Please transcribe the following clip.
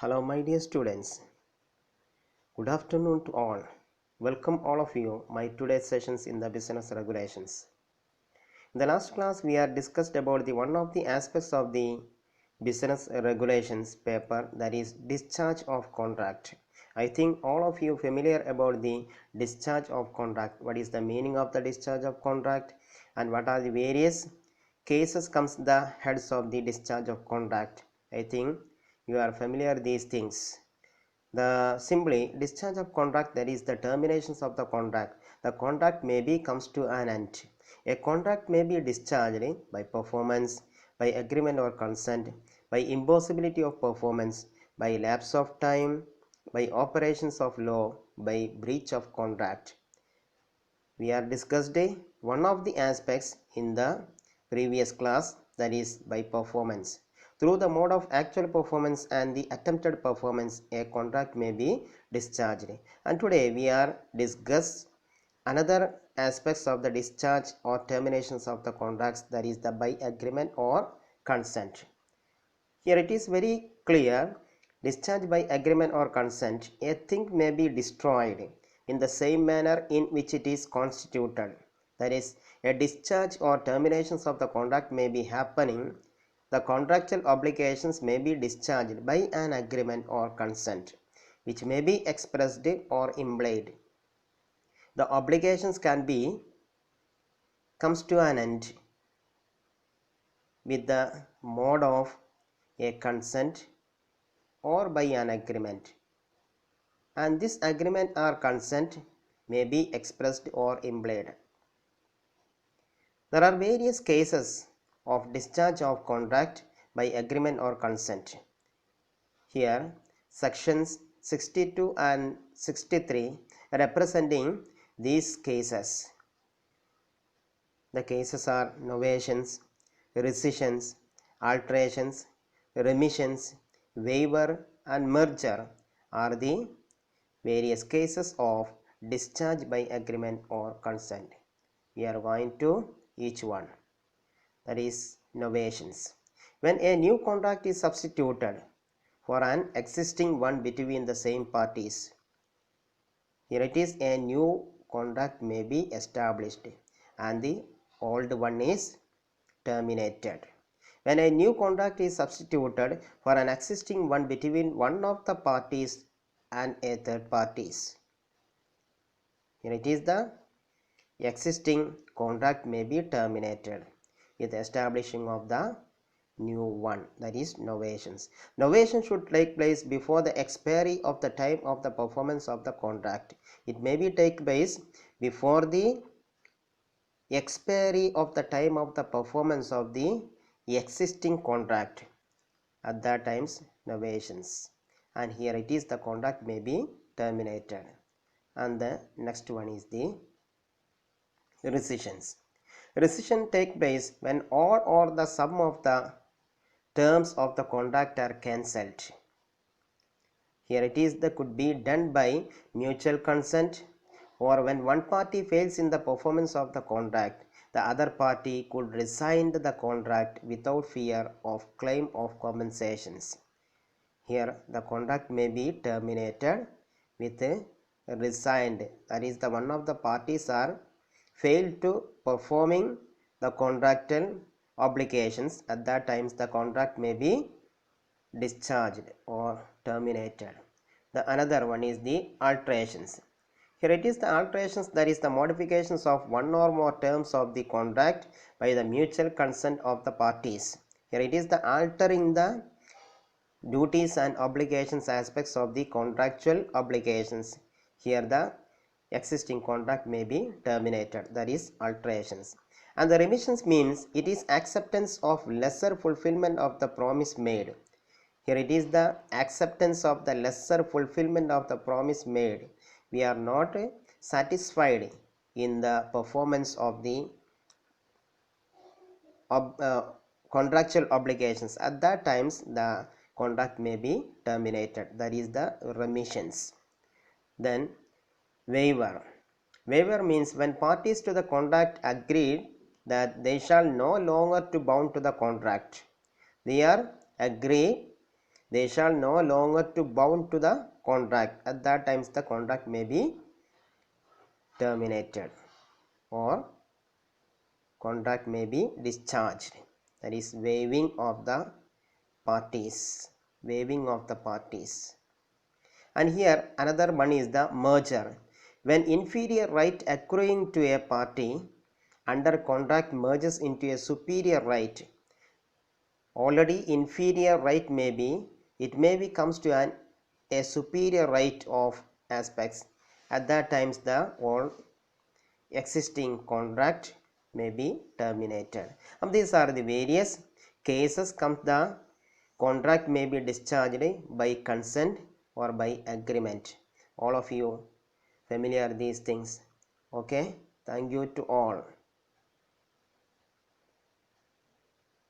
Hello, my dear students. Good afternoon to all. Welcome all of you my today's sessions in the business regulations. In the last class, we had discussed about the one of the aspects of the business regulations paper, that is discharge of contract. I think all of you familiar about the discharge of contract. What is the meaning of the discharge of contract and what are the various cases comes the heads of the discharge of contract. I think you are familiar these things. The simply discharge of contract, that is the terminations of the contract. The contract may be comes to an end. A contract may be discharged by performance, by agreement or consent, by impossibility of performance, by lapse of time, by operations of law, by breach of contract. We have discussed one of the aspects in the previous class, that is by performance. Through the mode of actual performance and the attempted performance, a contract may be discharged. And today we are discuss another aspects of the discharge or terminations of the contracts, that is the by agreement or consent. Here it is very clear, discharge by agreement or consent, a thing may be destroyed in the same manner in which it is constituted. That is, a discharge or terminations of the contract may be happening. The contractual obligations may be discharged by an agreement or consent, which may be expressed or implied. The obligations can be comes to an end with the mode of a consent or by an agreement, and this agreement or consent may be expressed or implied. There are various cases of discharge of contract by agreement or consent. Here sections 62 and 63 representing these cases. The cases are novations, rescissions, alterations, remissions, waiver and merger are the various cases of discharge by agreement or consent. We are going to each one, that is novations. When a new contract is substituted for an existing one between the same parties, here it is, a new contract may be established and the old one is terminated. When a new contract is substituted for an existing one between one of the parties and a third parties, here it is, the existing contract may be terminated with the establishing of the new one, that is novations. Novation should take place before the expiry of the time of the performance of the contract. It may be take place before the expiry of the time of the performance of the existing contract. At that times novations, and here it is, the contract may be terminated. And the next one is the rescissions. Rescission take place when all or the sum of the terms of the contract are cancelled. Here it is, that could be done by mutual consent, or when one party fails in the performance of the contract, the other party could rescind the contract without fear of claim of compensations. Here the contract may be terminated with resigned, that is, the one of the parties are failed to performing the contractual obligations. At that times the contract may be discharged or terminated. The another one is the alterations. Here it is, the alterations, that is the modifications of one or more terms of the contract by the mutual consent of the parties. Here it is, the altering the duties and obligations aspects of the contractual obligations. Here the existing contract may be terminated, that is alterations. And the remissions means it is acceptance of lesser fulfillment of the promise made. Here it is, the acceptance of the lesser fulfillment of the promise made. We are not satisfied in the performance of the contractual obligations. At that times the contract may be terminated, that is the remissions. Then waiver. Waiver means when parties to the contract agreed that they shall no longer to bound to the contract, they are agree they shall no longer to bound to the contract. At that times the contract may be terminated or contract may be discharged. That is waiving of the parties. Waiving of the parties. And here another one is the merger. When inferior right accruing to a party under contract merges into a superior right, already inferior right may be, it may be comes to a superior right of aspects. At that times the all existing contract may be terminated. And these are the various cases comes the contract may be discharged by consent or by agreement. All of you familiar these things. Okay, thank you to all.